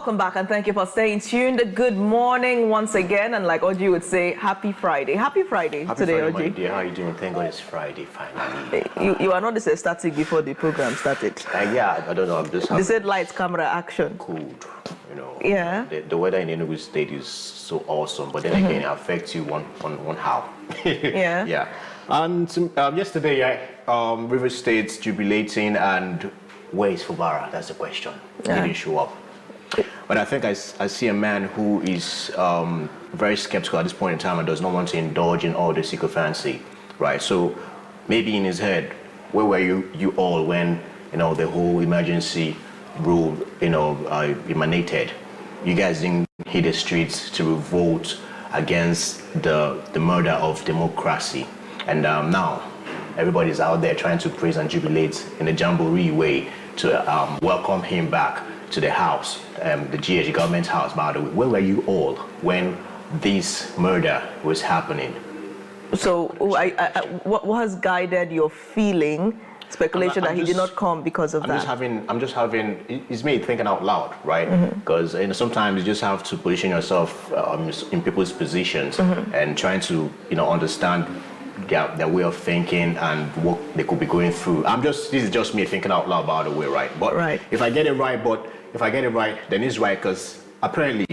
welcome back and thank you for staying tuned. Good morning once again, and like Oji would say, happy Friday. Happy Friday today, Friday, Oji. my dear. How are you doing? Thank God it's Friday finally. You are not this static before the program started. Yeah, I don't know. I'm just. They said lights, camera, action. Cold, you know. Yeah. The weather in Enugu State is so awesome, but then again, it affects you one how. Yeah. Yeah. And yesterday, River State's jubilating, and where is Fubara? That's the question. He didn't show up. But I think I see a man who is very skeptical at this point in time and does not want to indulge in all the sycophancy, right? So maybe in his head, where were you all when the whole emergency rule emanated? You guys didn't hit the streets to revolt against the murder of democracy, and now everybody's out there trying to praise and jubilate in a jamboree way to welcome him back to the house, the GH government house, by the way. Where were you all when this murder was happening? So, what has guided your feeling, speculation that he did not come because of that? I'm just having, it's me thinking out loud, right? Because sometimes you just have to position yourself in people's positions and trying to, understand their way of thinking and what they could be going through. This is just me thinking out loud, by the way, right? But if I get it right, then it's right, because apparently,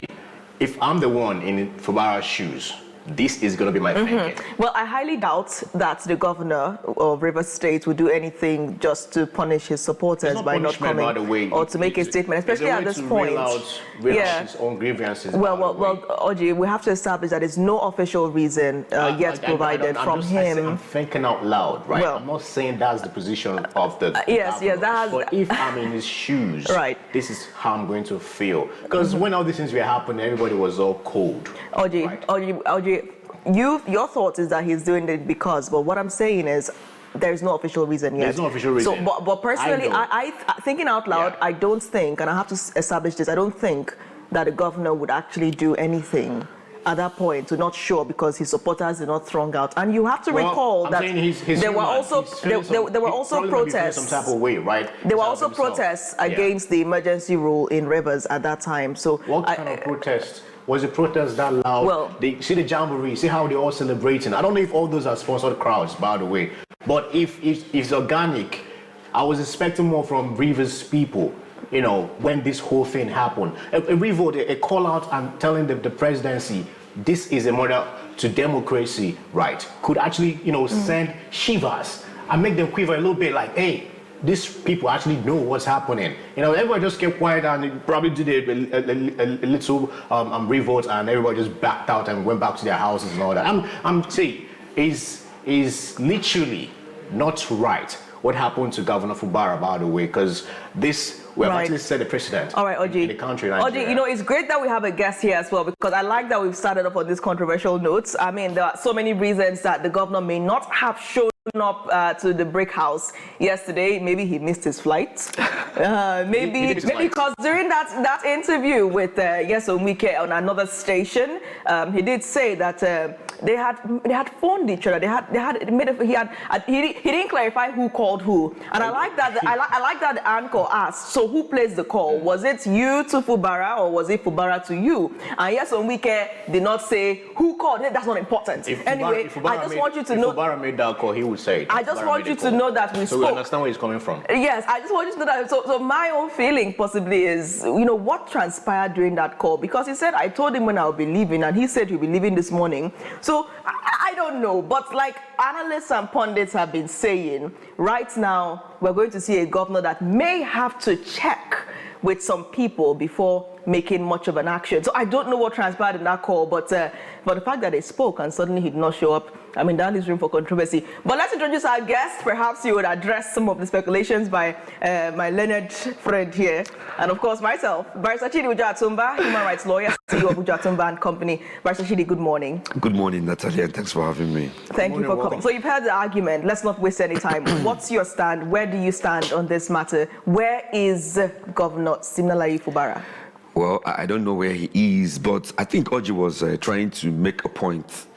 if I'm the one in Fubara's shoes, this is going to be my thinking. Well, I highly doubt that the governor of Rivers State would do anything just to punish his supporters by not coming, by the way, or to make a statement, especially at this point. Realize his own grievances. Well, Oji, we have to establish that there's no official reason yet provided from him. I'm thinking out loud, right? Well, I'm not saying that's the position of the yes, that has. But if I'm in his shoes, right, this is how I'm going to feel. Because when all these things were happening, everybody was all cold. Oji, right? Oji, your thought is that he's doing it because, but what I'm saying is there's no official reason yet. There's no official reason. So, but personally, I thinking out loud, I don't think, and I have to establish this, I don't think that the governor would actually do anything at that point to not show because his supporters did not throng out. And you have to recall that there were also protests. Some type of way, right? There were also protests against the emergency rule in Rivers at that time. So what kind of protest? Was the protest that loud? Well, see the jamboree, see how they're all celebrating. I don't know if all those are sponsored crowds, by the way. But if it's organic, I was expecting more from Rivers people, when this whole thing happened. A revolt, a call out and telling the presidency, this is a murder to democracy, right? Could actually, send shivers and make them quiver a little bit like, hey, these people actually know what's happening. Everybody just kept quiet and probably did a little revolt, and everybody just backed out and went back to their houses and all that. I'm saying is literally not right what happened to Governor Fubara, by the way, because we have actually set a precedent in the country. Nigeria. Oji, it's great that we have a guest here as well, because I like that we've started off on this controversial notes. I mean, there are so many reasons that the governor may not have shown up to the brick house yesterday. Maybe he missed his flight. Maybe because during that interview with Nyesom Wike on another station, he did say that they had phoned each other. He didn't clarify who called who, and I like that. I like that the anchor asked, so who placed the call? Was it you to Fubara or was it Fubara to you? And Nyesom Wike did not say who called. That's not important. Anyway, I just want you to know. If Fubara made that call, he would say it. I just want you to know that we spoke. So we understand where he's coming from. Yes, I just want you to know that. So my own feeling possibly is, what transpired during that call, because he said, I told him when I'll be leaving, and he said he'll be leaving this morning. So I don't know, but like analysts and pundits have been saying, right now we're going to see a governor that may have to check with some people before making much of an action. So I don't know what transpired in that call, but the fact that they spoke and suddenly he did not show up, I mean, that leaves room for controversy. But let's introduce our guest. Perhaps you would address some of the speculations by my learned friend here. And of course, myself, Barrister Chidi Ujoatumba, human rights lawyer, CEO of Ujoatumba and Company. Barrister Chidi, good morning. Good morning, Natalia, and thanks for having me. Thank you for coming. So you've heard the argument. Let's not waste any time. What's your stand? Where do you stand on this matter? Where is Governor Siminalayi Fubara? Well, I don't know where he is, but I think Oji was trying to make a point.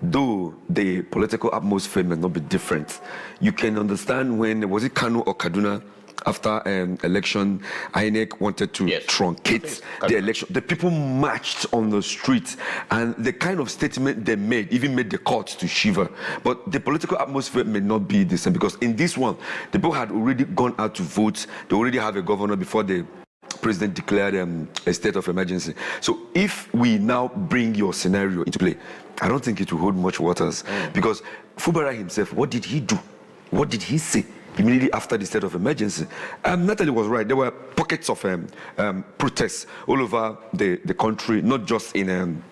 Though the political atmosphere may not be different, you can understand when, was it Kano or Kaduna, after election, INEC wanted to truncate the election. The people marched on the streets, and the kind of statement they made even made the court to shiver. But the political atmosphere may not be the same, because in this one, the people had already gone out to vote. They already have a governor before the president declared a state of emergency. So if we now bring your scenario into play, I don't think it will hold much waters, because Fubara himself, what did he do? What did he say immediately after the state of emergency? Natalie was right. There were pockets of protests all over the country, not just in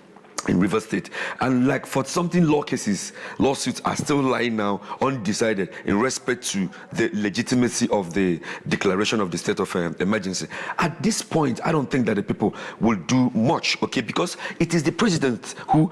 Rivers State. And like for something law cases, lawsuits are still lying now undecided in respect to the legitimacy of the declaration of the state of emergency. At this point, I don't think that the people will do much, okay, because it is the president who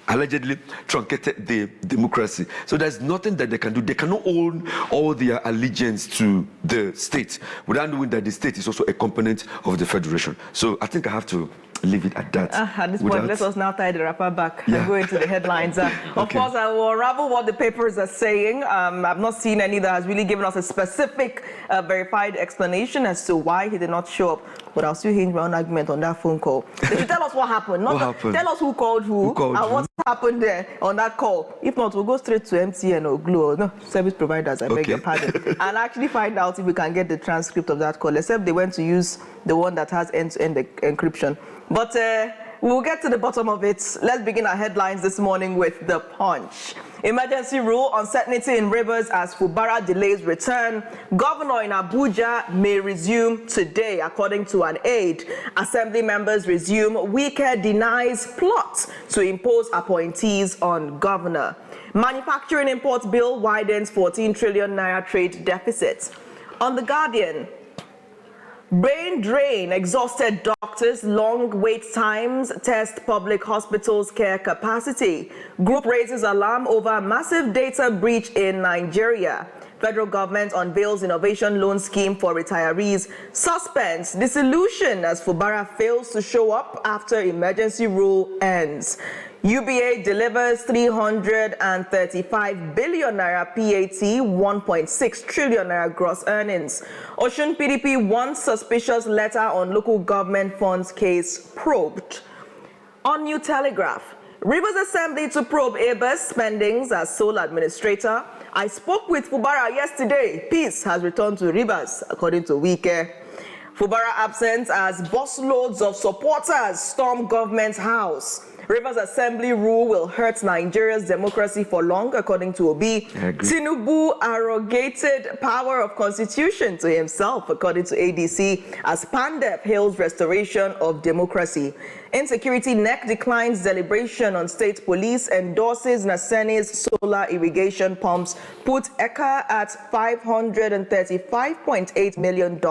allegedly truncated the democracy. So there's nothing that they can do. They cannot own all their allegiance to the state without knowing that the state is also a component of the federation. So I think I have to leave it at that. At this point, let us now tie the wrapper back and go into the headlines. Of course, I will unravel what the papers are saying. I've not seen any that has really given us a specific verified explanation as to why he did not show up. But I'll still hinge my own argument on that phone call. They should tell us what happened. Tell us who called who and what happened there on that call. If not, we'll go straight to MTN or Glo. No, service providers, I beg your pardon. And actually find out if we can get the transcript of that call, except they went to use the one that has end-to-end encryption. But we'll get to the bottom of it. Let's begin our headlines this morning with The Punch. Emergency rule, uncertainty in Rivers as Fubara delays return. Governor in Abuja may resume today, according to an aide. Assembly members resume. Wike denies plot to impose appointees on governor. Manufacturing imports bill widens 14 trillion naira trade deficit. On The Guardian, brain drain, exhausted doctors, long wait times, test public hospitals' care capacity. Group raises alarm over massive data breach in Nigeria. Federal government unveils innovation loan scheme for retirees. Suspense, disillusion as Fubara fails to show up after emergency rule ends. UBA delivers 335 billion naira PAT, 1.6 trillion naira gross earnings. Osun PDP wants suspicious letter on local government funds case probed. On New Telegraph, Rivers Assembly to probe Abel's spendings as sole administrator. I spoke with Fubara yesterday. Peace has returned to Rivers, according to Wike. Fubara absent as busloads of supporters storm government's house. Rivers Assembly rule will hurt Nigeria's democracy for long, according to Obi. Tinubu arrogated power of constitution to himself, according to ADC, as Pandef hails restoration of democracy. Insecurity NEC declines deliberation on state police, endorses Nasene's solar irrigation pumps, put ECA at $535.8 million.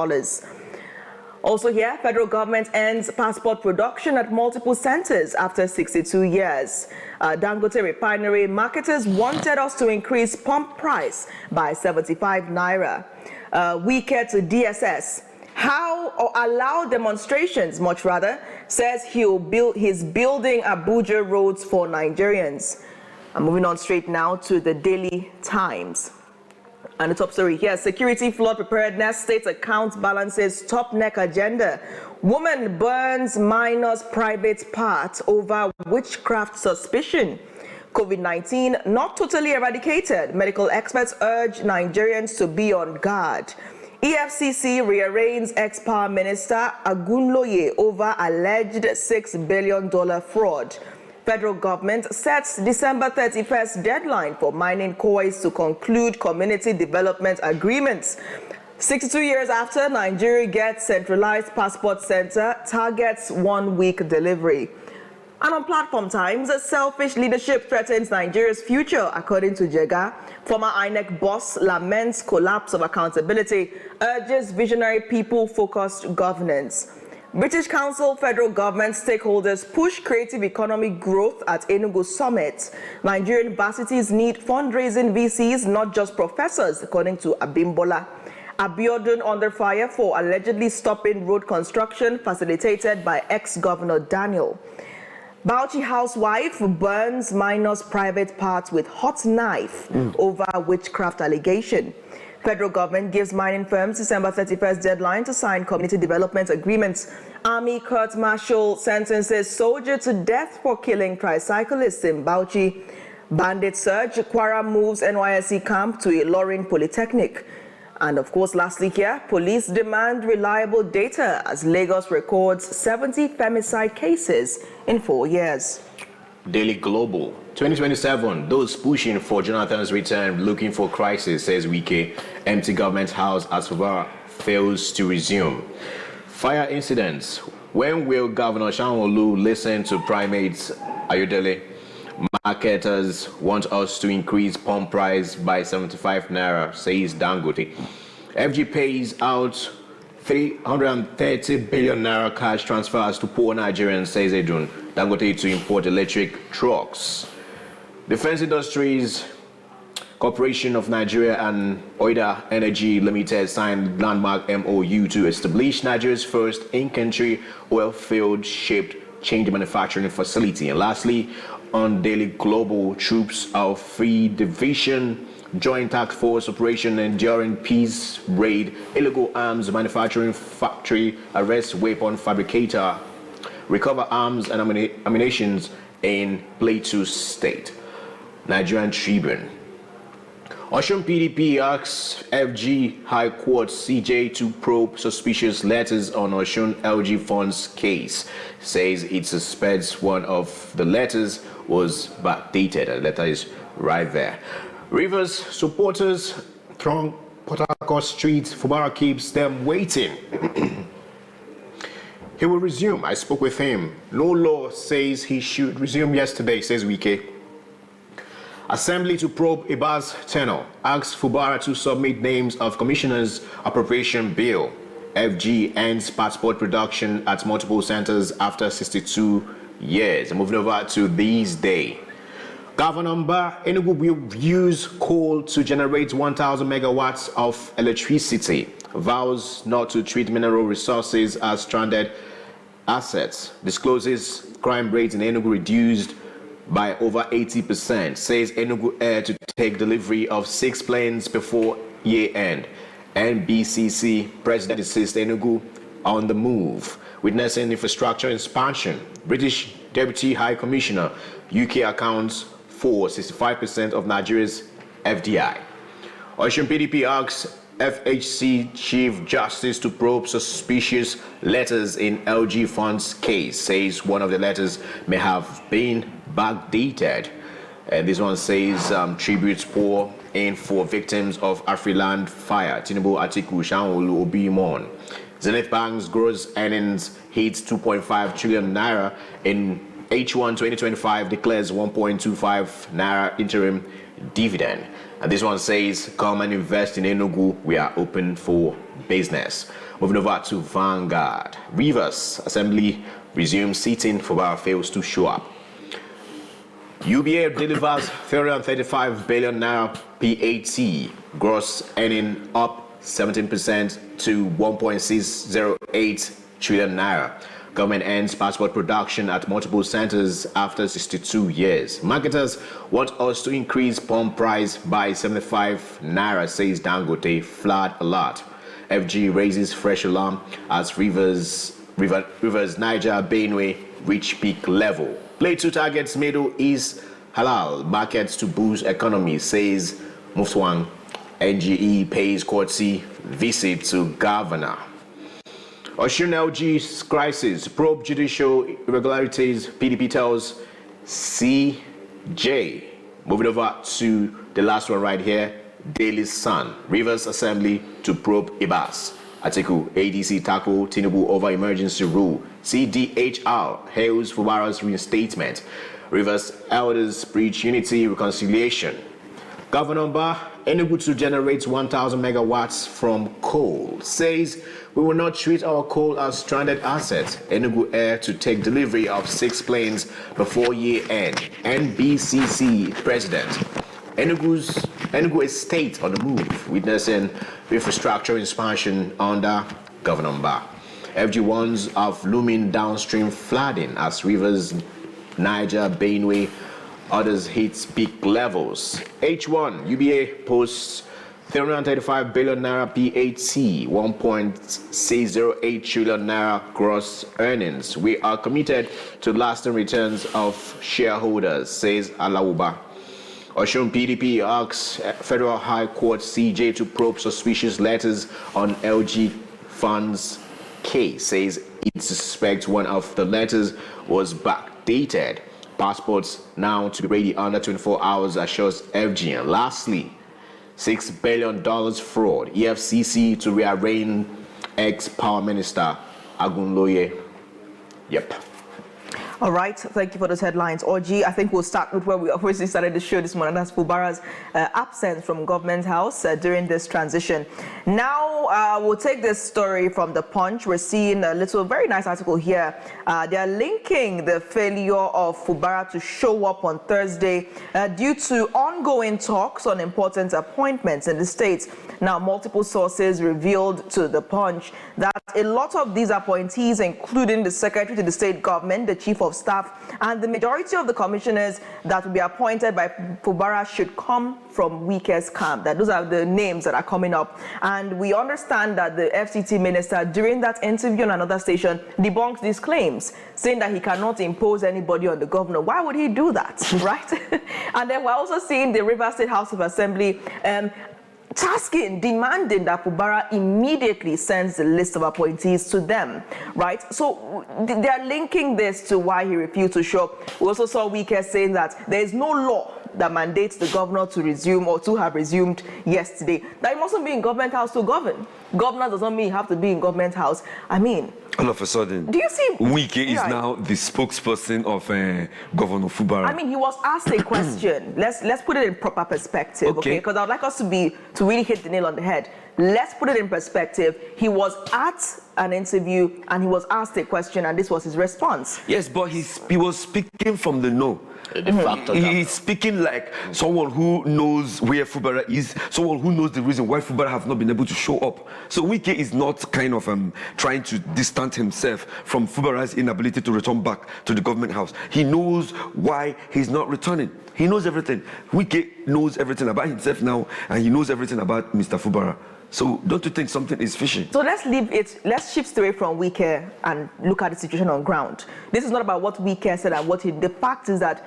Also here, federal government ends passport production at multiple centers after 62 years. Dangote refinery marketers wanted us to increase pump price by 75 naira. Wike to DSS. How or allow demonstrations, much rather, says he's building Abuja roads for Nigerians. I'm moving on straight now to the Daily Times. And the top story here, security flood preparedness, state account balances, top neck agenda. Woman burns minor's private part over witchcraft suspicion. COVID-19 not totally eradicated. Medical experts urge Nigerians to be on guard. EFCC rearraigns ex-power minister Agunloye over alleged $6 billion fraud. Federal government sets December 31st deadline for mining coins to conclude community development agreements. 62 years after Nigeria gets centralized passport center, targets 1 week delivery. And on Platform Times, selfish leadership threatens Nigeria's future, according to Jega. Former INEC boss laments collapse of accountability, urges visionary people-focused governance. British Council federal government stakeholders push creative economy growth at Enugu Summit. Nigerian universities need fundraising VCs, not just professors, according to Abimbola. Abiodun under fire for allegedly stopping road construction facilitated by ex-governor Daniel. Bauchi housewife burns minor's private parts with hot knife over witchcraft allegation. Federal government gives mining firms December 31st deadline to sign community development agreements. Army court-martial sentences soldier to death for killing tricyclists in Bauchi. Bandit surge, Kwara moves NYSC camp to Ilorin Polytechnic. And of course, lastly here, police demand reliable data as Lagos records 70 femicide cases in 4 years. Daily Global. 2027, those pushing for Jonathan's return looking for crisis, says Wike. Empty government house as Barr fails to resume. Fire incidents. When will Governor Sanwo-Olu listen to primates? Ayodele. Marketers want us to increase pump price by 75 naira, says Dangote. FG pays out 330 billion naira cash transfers to poor Nigerians, says Edun. Dangote to import electric trucks. Defense Industries Corporation of Nigeria and Oida Energy Limited signed landmark MOU to establish Nigeria's first in-country oil-field shaped change manufacturing facility. And lastly, on Daily Global, troops of Free Division Joint Task Force Operation Enduring Peace raid illegal arms manufacturing factory, arrest weapon fabricator, recover arms and ammunitions in Plateau State. Nigerian Tribune. Osun PDP asks FG High Court CJ to probe suspicious letters on Osun LG funds case. Says it suspects one of the letters was backdated. The letter is right there. Rivers supporters throng Port Harcourt streets. Fubara keeps them waiting. He will resume. I spoke with him. No law says he should resume yesterday, says Wike. Assembly to probe Iba's tenure. Asks Fubara to submit names of commissioners appropriation bill. FG ends passport production at multiple centers after 62 years. Moving over to these days. Governor Barr, Enugu will use coal to generate 1,000 megawatts of electricity. Vows not to treat mineral resources as stranded assets. Discloses crime rate in Enugu reduced by over 80%. Says Enugu Air to take delivery of 6 planes before year end. NBCC President insists Enugu on the move. Witnessing infrastructure expansion. British Deputy High Commissioner, UK accounts for 65% of Nigeria's FDI. Osun PDP asks FHC Chief Justice to probe suspicious letters in LG funds case. Says one of the letters may have been backdated. And this one says tributes pour in for victims of Afriland fire. Tinubu Atiku Sanwo-Olu Obimon. Zenith Bank's gross earnings hits 2.5 trillion naira in H1 2025, declares 1.25 naira interim dividend. And this one says, come and invest in Enugu. We are open for business. Moving over to Vanguard. Rivers Assembly resumes sitting. Fubara fails to show up. UBA delivers 335 billion naira PAT, gross earning up 17% to 1.608 trillion naira. Government ends passport production at multiple centers after 62 years. Marketers want us to increase pump price by 75 naira, says Dangote. Flood alert. FG raises fresh alarm as rivers Niger, Benue reach peak level. Plateau targets Middle East halal markets to boost economy, says Muswang. NGE pays courtesy visit to governor. Osun LG's crisis, probe judicial irregularities, PDP tells CJ. Moving over to the last one right here, Daily Sun. Rivers Assembly to probe Ibas. Atiku, ADC tackle Tinubu over emergency rule. CDHR hails Fubara's reinstatement. Rivers elders preach unity, reconciliation. Governor Barr, Enugu to generate 1,000 megawatts from coal. Says we will not treat our coal as stranded assets. Enugu Air to take delivery of 6 planes before year end. NBCC President. Enugu Estate on the move, witnessing infrastructure expansion under Governor Barr. FG warns of looming downstream flooding as rivers Niger, Benue, others hit peak levels. H1 UBA posts 335 billion naira PAT, 1.608 trillion naira gross earnings. We are committed to lasting returns of shareholders, says Alawuba. Oshun PDP asks Federal High Court CJ to probe suspicious letters on LG funds case, says it suspects one of the letters was backdated. Passports now to be ready under 24 hours, assures FGN. Lastly, $6 billion fraud. EFCC to rearraign ex-power minister Agunloye. Yep. All right, thank you for those headlines. Oji, I think we'll start with where we obviously started the show this morning. That's Fubara's absence from Government House during this transition. Now, we'll take this story from The Punch. We're seeing a little very nice article here. They're linking the failure of Fubara to show up on Thursday due to ongoing talks on important appointments in the states. Now, multiple sources revealed to The Punch that a lot of these appointees, including the Secretary to the State Government, the Chief of Staff, and the majority of the commissioners that will be appointed by Fubara should come from Wike's camp. That those are the names that are coming up. And we understand that the FCT minister, during that interview on another station, debunked these claims, saying that he cannot impose anybody on the governor. Why would he do that, right? And then we're also seeing the Rivers State House of Assembly demanding that Fubara immediately sends the list of appointees to them, right? So they're linking this to why he refused to show up. We also saw Wike saying that there is no law that mandates the governor to resume or to have resumed yesterday. That he mustn't be in Government House to govern. Governor doesn't mean you have to be in Government House. I mean, all of a sudden, do you see Wike is now the spokesperson of Governor Fubara? I mean, he was asked a question. Let's put it in proper perspective, okay? Because I'd like us to really hit the nail on the head. Let's put it in perspective. He was at an interview and he was asked a question, and this was his response. Yes, but he was speaking from the no. He's speaking like someone who knows where Fubara is, someone who knows the reason why Fubara have not been able to show up. So Wike is not kind of trying to distance himself from Fubara's inability to return back to the Government House. He knows why he's not returning. He knows everything. Wike knows everything about himself now, and he knows everything about Mr. Fubara. So don't you think something is fishy? So let's shift away from Wike and look at the situation on ground. This is not about what Wike said and what the fact is that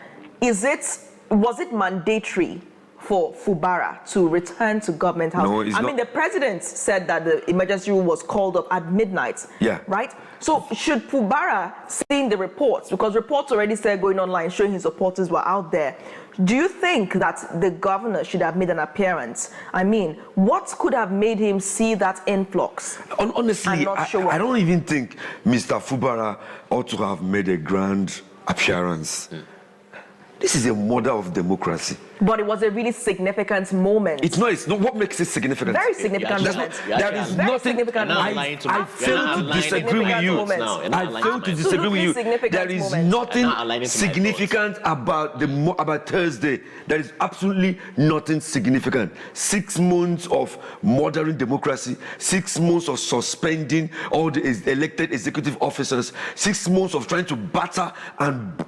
was it mandatory for Fubara to return to Government House? No, it's not. I mean, the president said that the emergency room was called up at midnight. Yeah. Right? So should Fubara, seeing the reports, because reports already said going online showing his supporters were out there, do you think that the governor should have made an appearance? I mean, what could have made him see that influx? Honestly, I don't even think Mr. Fubara ought to have made a grand appearance. This is a model of democracy. But it was a really significant moment. It's not. What makes it significant? Very significant moment. There is nothing. I fail to disagree with you. I fail to disagree with you. There is nothing significant about Thursday. There is absolutely nothing significant. 6 months of modern democracy. 6 months of suspending all the elected executive officers. 6 months of trying to batter and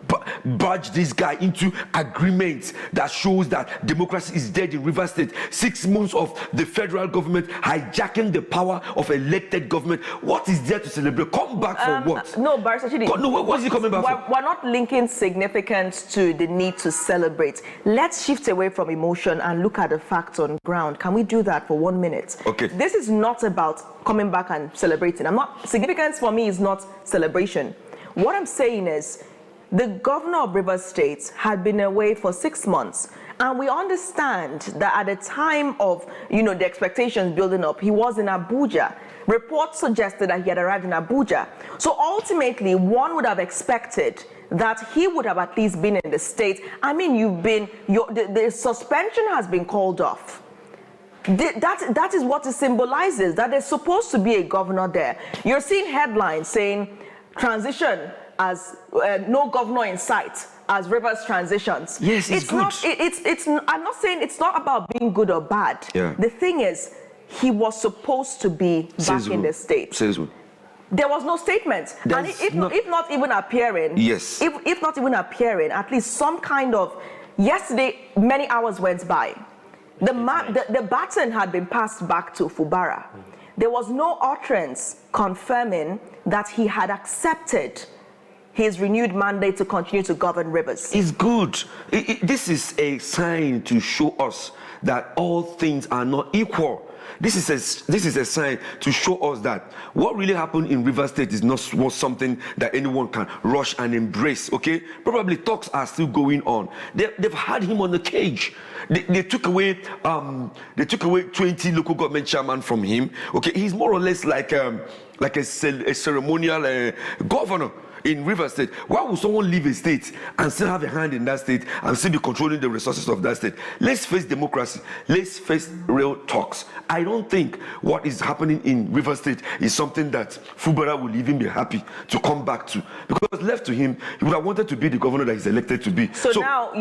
barge this guy into agreements that shows that democracy is dead in Rivers State. 6 months of the federal government hijacking the power of elected government. What is there to celebrate? Come back for what? No, Barrister Chidi. No, what is he coming back for? We're not linking significance to the need to celebrate. Let's shift away from emotion and look at the facts on ground. Can we do that for 1 minute? Okay. This is not about coming back and celebrating. Significance for me is not celebration. What I'm saying is, the governor of Rivers State had been away for 6 months, and we understand that at the time of, the expectations building up, he was in Abuja. Reports suggested that he had arrived in Abuja. So ultimately, one would have expected that he would have at least been in the state. I mean, the suspension has been called off. That is what it symbolizes, that there's supposed to be a governor there. You're seeing headlines saying transition as no governor in sight as Rivers transitions. Yes, it's good. I'm not saying it's not about being good or bad. Yeah. The thing is, he was supposed to be back in the state. There was no statement. And if not even appearing, yes. If not even appearing, at least some kind of, yesterday, many hours went by. The baton had been passed back to Fubara. There was no utterance confirming that he had accepted his renewed mandate to continue to govern Rivers. It's good. This is a sign to show us that all things are not equal. This is a sign to show us that what really happened in Rivers State is not was something that anyone can rush and embrace. Okay, probably talks are still going on. They've had him on the cage. They took away 20 local government chairmen from him. Okay, he's more or less like a ceremonial governor in Rivers State. Why would someone leave a state and still have a hand in that state and still be controlling the resources of that state? Let's face democracy. Let's face real talks. I don't think what is happening in Rivers State is something that Fubara will even be happy to come back to. Because left to him, he would have wanted to be the governor that he's elected to be. So now,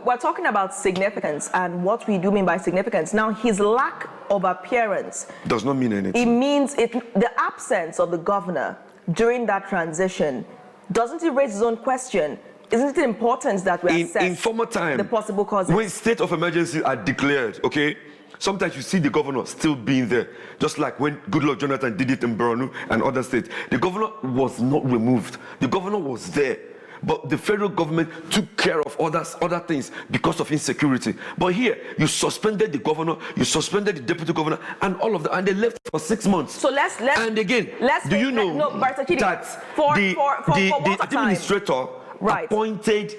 we're talking about significance and what we do mean by significance. Now, his lack of appearance does not mean anything. It means the absence of the governor during that transition. Doesn't he raise his own question? Isn't it important that we assess in former time, the possible causes? When state of emergency are declared, okay, sometimes you see the governor still being there, just like when Goodluck Jonathan did it in Borno and other states. The governor was not removed. The governor was there. But the federal government took care of other things because of insecurity. But here, you suspended the governor, you suspended the deputy governor, and all of that, and they left for 6 months. So let's and again, do you know that the administrator appointed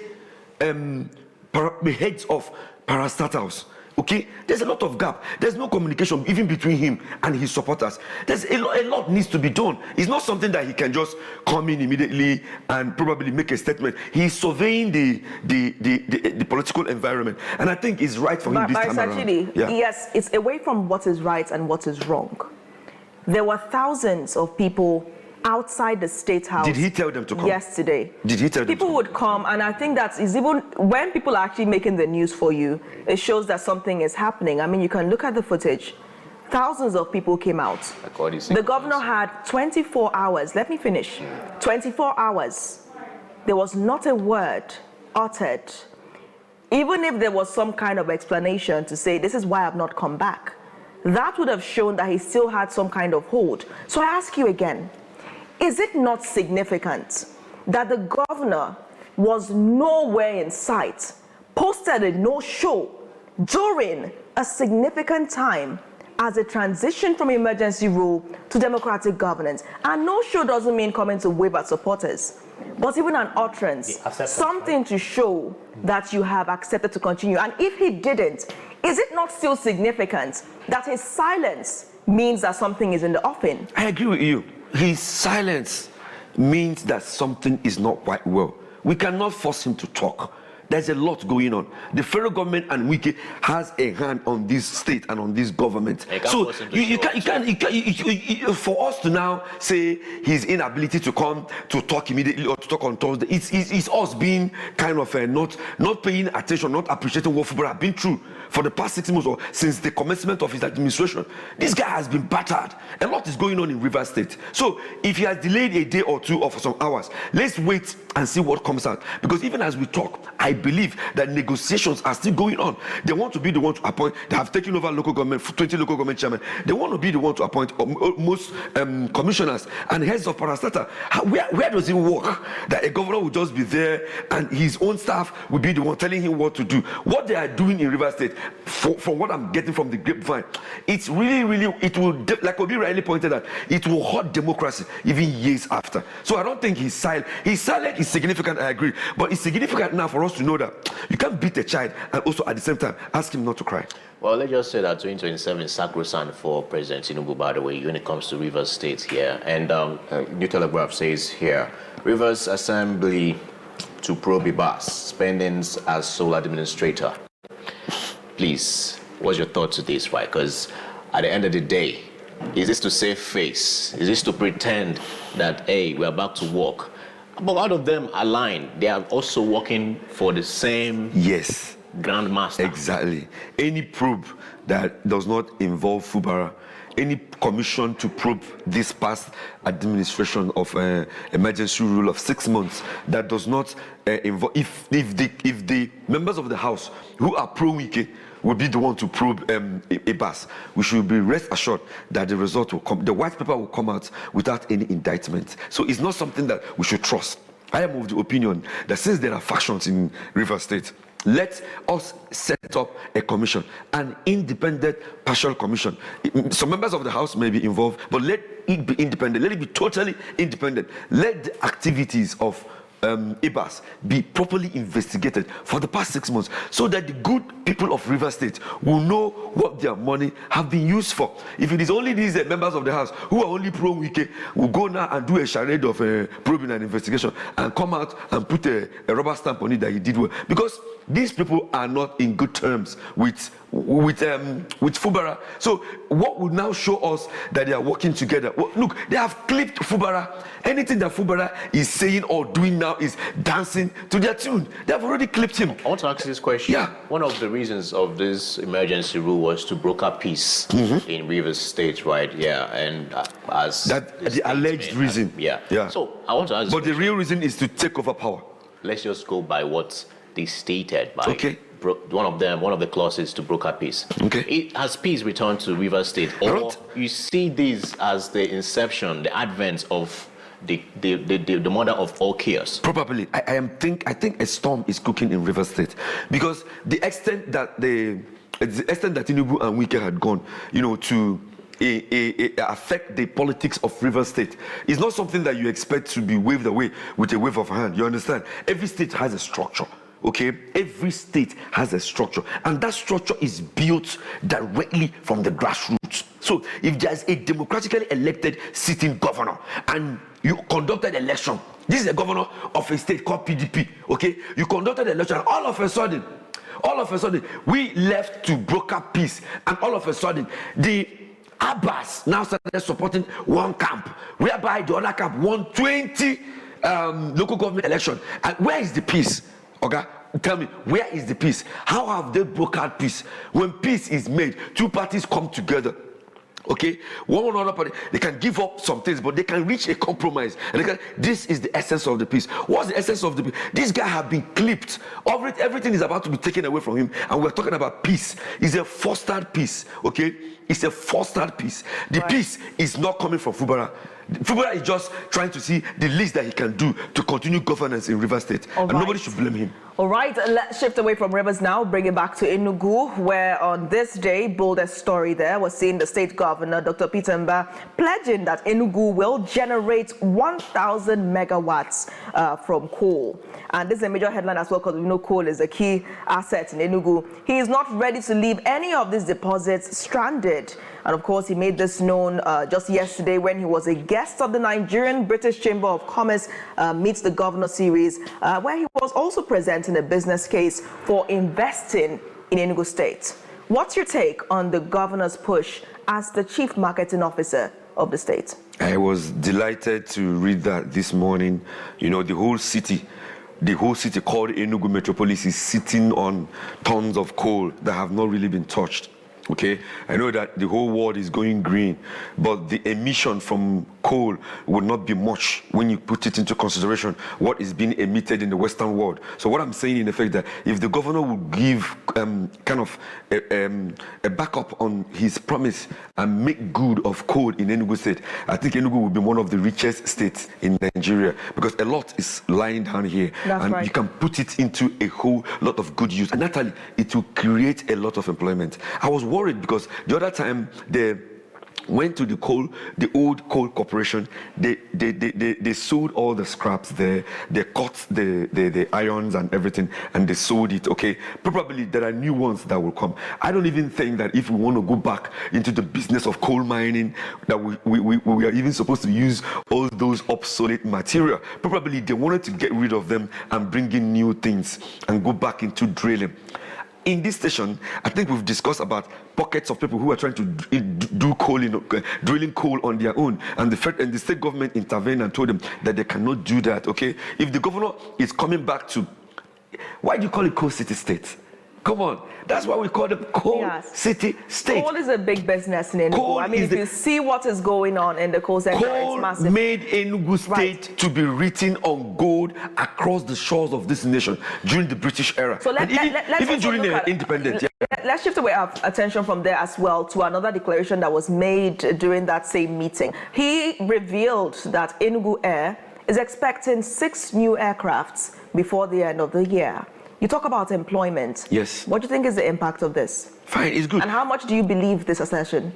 the heads of parastatals? Okay, there's a lot of gap. There's no communication even between him and his supporters. There's a lot needs to be done. It's not something that he can just come in immediately and probably make a statement. He's surveying the political environment, and I think it's right for him this time around. Chidi, yes, it's away from what is right and what is wrong. There were thousands of people outside the State House. Did he tell them to come? Yesterday. Did he tell them people would come, and I think that is even when people are actually making the news for you, it shows that something is happening. I mean, you can look at the footage. Thousands of people came out. The governor had 24 hours. Let me finish. 24 hours. There was not a word uttered. Even if there was some kind of explanation to say, this is why I've not come back, that would have shown that he still had some kind of hold. So I ask you again, is it not significant that the governor was nowhere in sight, posted a no-show during a significant time as a transition from emergency rule to democratic governance? And no-show doesn't mean coming to wave at supporters, but even an utterance, something to show that you have accepted to continue. And if he didn't, is it not still significant that his silence means that something is in the offing? I agree with you. His silence means that something is not quite well. We cannot force him to talk. There's a lot going on. The federal government and Wike has a hand on this state and on this government. So you can't for us to now say his inability to come to talk immediately or to talk on Thursday, it's us being kind of not paying attention, not appreciating what Fubara has been through for the past 6 months or since the commencement of his administration. This guy has been battered. A lot is going on in Rivers State. So if he has delayed a day or two or for some hours, let's wait and see what comes out. Because even as we talk, I believe that negotiations are still going on. They want to be the one to appoint. They have taken over local government, 20 local government chairmen. They want to be the one to appoint most commissioners and heads of parastatal. Where does it work that a governor will just be there and his own staff will be the one telling him what to do? What they are doing in Rivers State, from what I'm getting from the grapevine, it's really, it will, like Obi rightly pointed out, it will hurt democracy even years after. So I don't think he's silent. His silence is significant, I agree. But it's significant now for us to know that you can't beat a child and also at the same time ask him not to cry. Well, let's just say that 2027 is sacrosanct for President Tinubu, by the way, when it comes to Rivers State here. And New Telegraph says here, Rivers Assembly to probe Barr spendings as sole administrator. Please, what's your thought to this, right? Because at the end of the day, is this to save face? Is this to pretend that, hey, we're back to work? But a lot of them align. They are also working for the same grandmaster. Exactly. Any probe that does not involve Fubara any commission to probe this past administration of emergency rule of 6 months that does not involve, if the members of the House who are pro-Wike will be the one to probe Abbas, we should be rest assured that the result will come, the white paper will come out without any indictment. So it's not something that we should trust. I am of the opinion that since there are factions in Rivers State, let us set up a commission, an independent partial commission. Some members of the House may be involved, but let it be independent. Let it be totally independent. Let the activities of Abbas be properly investigated for the past 6 months, so that the good people of Rivers State will know what their money have been used for. If it is only these members of the House who are only pro-Wike, will go now and do a charade of probing and investigation and come out and put a rubber stamp on it that he did well, because these people are not in good terms with Fubara. So what would now show us that they are working together? Well, look, they have clipped Fubara. Anything that Fubara is saying or doing now is dancing to their tune. They have already clipped him. I want to ask this question. Yeah. One of the reasons of this emergency rule was to broker peace in Rivers State, right? Yeah, and as that the alleged reason. Yeah. So I want to ask. But the real reason is to take over power. Let's just go by what they stated. By okay. One of the clauses to broker peace. Okay. Has peace returned to Rivers State, or you see this as the inception, the advent of the mother of all chaos? Probably. I think a storm is cooking in Rivers State, because the extent that Tinubu and Wike had gone, to affect the politics of Rivers State is not something that you expect to be waved away with a wave of a hand. You understand? Every state has a structure. Okay, every state has a structure, and that structure is built directly from the grassroots. So if there's a democratically elected sitting governor and you conducted election, this is a governor of a state called PDP, okay, you conducted election, and all of a sudden we left to broker peace, and all of a sudden the Abbas now started supporting one camp, whereby the other camp won 20 local government election. And where is the peace? Okay, tell me, where is the peace? How have they brokered peace? When peace is made, two parties come together. Okay, one or another party, they can give up some things, but they can reach a compromise. And this is the essence of the peace. What's the essence of the peace? This guy have been clipped. Everything is about to be taken away from him, and we're talking about peace. It's a fostered peace. Okay, it's a fostered peace. The peace is not coming from Fubara. Fubara is just trying to see the least that he can do to continue governance in Rivers State. And nobody should blame him. All right, let's shift away from Rivers now, bring it back to Enugu, where on this day, boldest story there was seeing the state governor, Dr. Peter Mba, pledging that Enugu will generate 1,000 megawatts from coal. And this is a major headline as well, because we know coal is a key asset in Enugu. He is not ready to leave any of these deposits stranded. And of course, he made this known just yesterday when he was a guest of the Nigerian British Chamber of Commerce Meets the Governor series, where he was also presenting a business case for investing in Enugu State. What's your take on the governor's push as the chief marketing officer of the state? I was delighted to read that this morning. The whole city called Enugu Metropolis is sitting on tons of coal that have not really been touched. Okay, I know that the whole world is going green, but the emission from coal would not be much when you put it into consideration what is being emitted in the Western world. So what I'm saying in effect that if the governor would give kind of a backup on his promise and make good of coal in Enugu State, I think Enugu will be one of the richest states in Nigeria, because a lot is lying down here. That's and right. You can put it into a whole lot of good use. And naturally, it will create a lot of employment. I was worried because the other time they went to the old coal corporation, they sold all the scraps there, they cut the irons and everything, and they sold it. Okay, probably there are new ones that will come. I don't even think that if we want to go back into the business of coal mining, that we are even supposed to use all those obsolete material. Probably they wanted to get rid of them and bring in new things and go back into drilling. In this station, I think we've discussed about pockets of people who are trying to do drilling coal on their own, and the state government intervened and told them that they cannot do that. Okay, if the governor is coming back to, why do you call it coal city state? Come on. That's why we call them coal city state. Coal is a big business in Enugu. I mean, if you see what is going on in the coal sector, it's massive. Coal made Enugu state to be written on gold across the shores of this nation during the British era. So even during the independence. Let's shift away our attention from there as well to another declaration that was made during that same meeting. He revealed that Enugu Air is expecting 6 new aircrafts before the end of the year. You talk about employment. Yes. What do you think is the impact of this? Fine, it's good. And how much do you believe this assertion?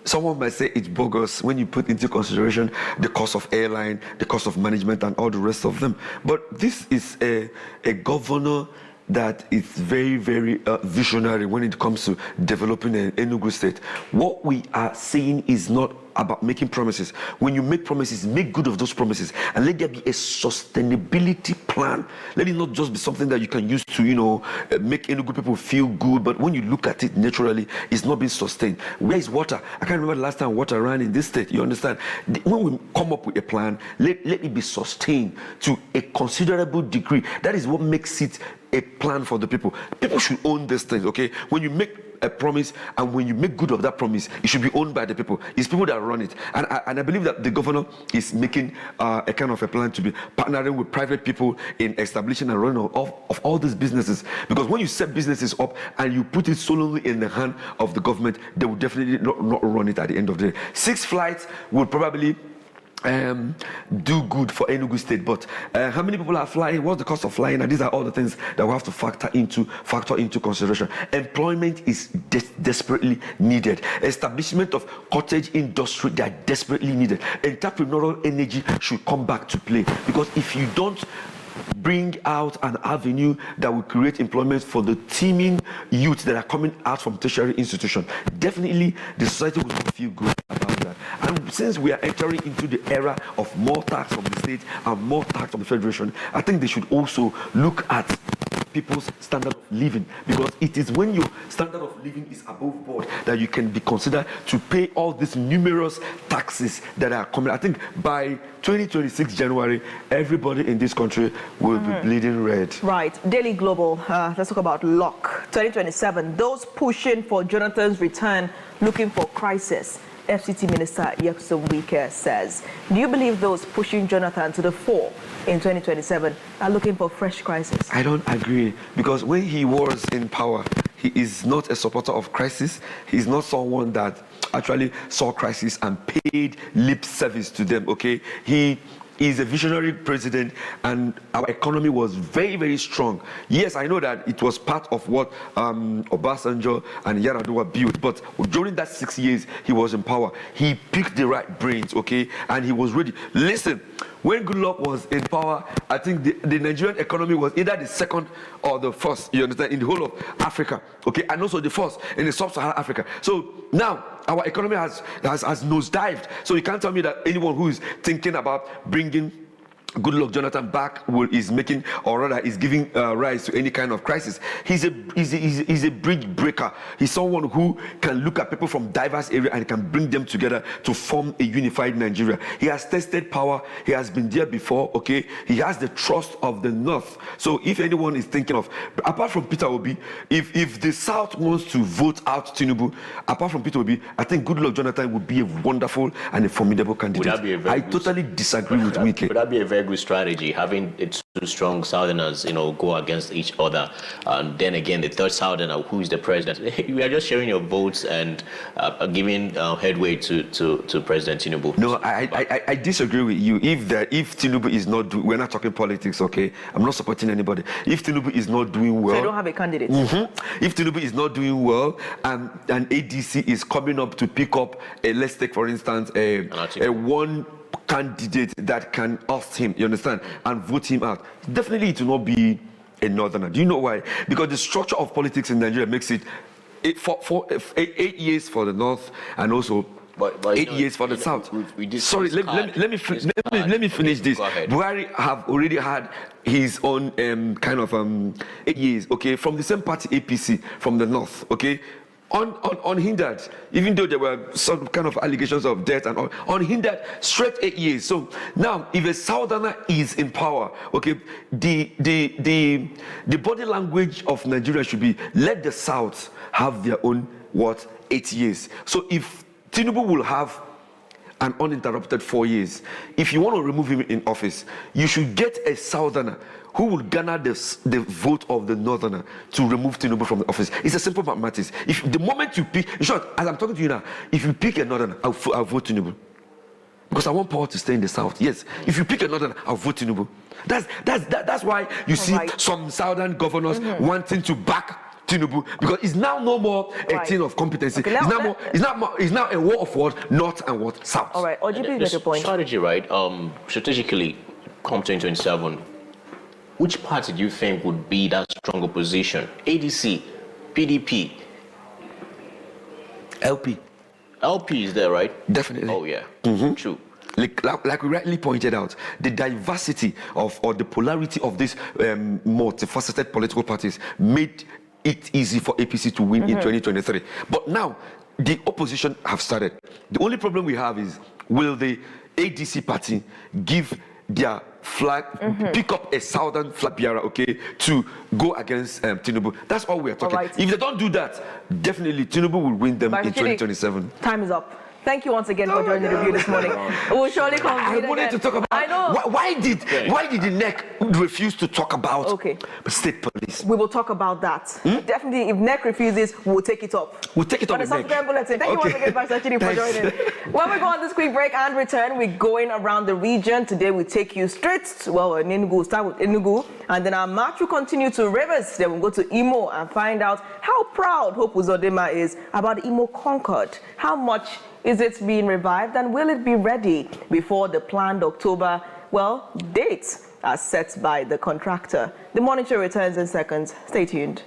Someone might say it's bogus when you put into consideration the cost of airline, the cost of management, and all the rest of them. But this is a governor that is very, very visionary when it comes to developing an Enugu state. What we are saying is not about making promises. When you make promises, make good of those promises, and let there be a sustainability plan. Let it not just be something that you can use to, make Enugu people feel good, but when you look at it naturally, it's not being sustained. Where is water? I can't remember the last time water ran in this state. You understand? When we come up with a plan, let it be sustained to a considerable degree. That is what makes it a plan for the people. People should own these things, okay? When you make a promise and when you make good of that promise, it should be owned by the people. It's people that run it. And I believe that the governor is making a kind of a plan to be partnering with private people in establishing and running of all these businesses. Because when you set businesses up and you put it solely in the hand of the government, they will definitely not run it at the end of the day. 6 flights will probably do good for Enugu State, but how many people are flying? What's the cost of flying? And these are all the things that we have to factor into consideration. Employment is desperately needed. Establishment of cottage industry, they are desperately needed. Entrepreneurial energy should come back to play, because if you don't bring out an avenue that will create employment for the teeming youth that are coming out from tertiary institutions, definitely the society will not feel good about that. And since we are entering into the era of more tax from the state and more tax from the federation, I think they should also look at people's standard of living, because it is when your standard of living is above board that you can be considered to pay all these numerous taxes that are coming. I think by 2026 January, everybody in this country will be bleeding red. Right. Daily Global, let's talk about luck. 2027, those pushing for Jonathan's return looking for crisis. FCT Minister Yepsom Wike says. Do you believe those pushing Jonathan to the fore in 2027 are looking for fresh crisis? I don't agree, because when he was in power, he is not a supporter of crisis. He's not someone that actually saw crisis and paid lip service to them, okay? He is a visionary president, and our economy was very, very strong. Yes, I know that it was part of what Obasanjo and Yar'Adua built, but during that 6 years he was in power, he picked the right brains, okay, and he was ready. Listen, when Goodluck was in power, I think the Nigerian economy was either the second or the first, you understand, in the whole of Africa, okay, and also the first in the sub-Saharan Africa. So now our economy has nosedived. So you can't tell me that anyone who is thinking about bringing Goodluck Jonathan back is making, or rather is giving rise to any kind of crisis. He's a bridge breaker. He's someone who can look at people from diverse areas and can bring them together to form a unified Nigeria. He has tested power. He has been there before, okay? He has the trust of the North. So if anyone is thinking of, apart from Peter Obi, if the South wants to vote out Tinubu, apart from Peter Obi, I think Goodluck Jonathan would be a wonderful and a formidable candidate. I totally disagree with Wike. Would that be a very good strategy, having it two strong Southerners, go against each other, and then again the third Southerner, who is the president? We are just sharing your votes and giving headway to President Tinubu. No, I disagree with you. If Tinubu is not we're not talking politics, okay? I'm not supporting anybody. If Tinubu is not doing well, so you don't have a candidate. If Tinubu is not doing well, and ADC is coming up to pick up let's take for instance a one candidate that can oust him, you understand, and vote him out, definitely it will not be a northerner. Do you know why? Because the structure of politics in Nigeria makes it 8 years for the north and also 8 years for the south. Sorry, let me finish this. Buhari have already had his own kind of 8 years, okay, from the same party APC from the north, okay. unhindered, even though there were some kind of allegations of death and all, unhindered, straight 8 years. So now, if a southerner is in power, okay, the body language of Nigeria should be let the South have their own 8 years. So if Tinubu will have an uninterrupted 4 years, if you want to remove him in office, you should get a southerner who will garner the vote of the northerner to remove Tinubu from the office. It's a simple mathematics. If the moment you pick, in short, as I'm talking to you now, if you pick a northerner, I'll vote Tinubu. Because I want power to stay in the south. Yes. If you pick a northerner, I'll vote Tinubu. That's why you see some southern governors wanting to back Tinubu, because it's now no more a thing of competency. Okay, it's now a war of north and south. All right, OGP, make a point. Strategy, right? Strategically, come 2027, which party do you think would be that strong opposition? ADC, PDP, LP. LP is there, right? Definitely. Oh yeah, true. Like we rightly pointed out, the diversity or the polarity of these multifaceted political parties made it easy for APC to win in 2023. But now, the opposition have started. The only problem we have is, will the ADC party give their flag, pick up a southern flag bearer, okay, to go against Tinubu? That's all we are talking. Right. If they don't do that, definitely Tinubu will win them in 2027. Time is up. Thank you once again for joining the review this morning. We'll surely come I wanted to talk about. I know. Why did the NEC refuse to talk about state police? We will talk about that. Definitely, if NEC refuses, we'll take it up. We'll take it up. Thank you once again, Barrister Chidi, for joining. When we go on this quick break and return, we're going around the region. Today, we take you straight to, in Enugu. We'll start with Enugu, and then our march will continue to Rivers. Then we'll go to Imo and find out how proud Hope Uzodinma is about Imo Concord. How much is it being revived, and will it be ready before the planned October, dates are set by the contractor? The Morning Show returns in seconds. Stay tuned.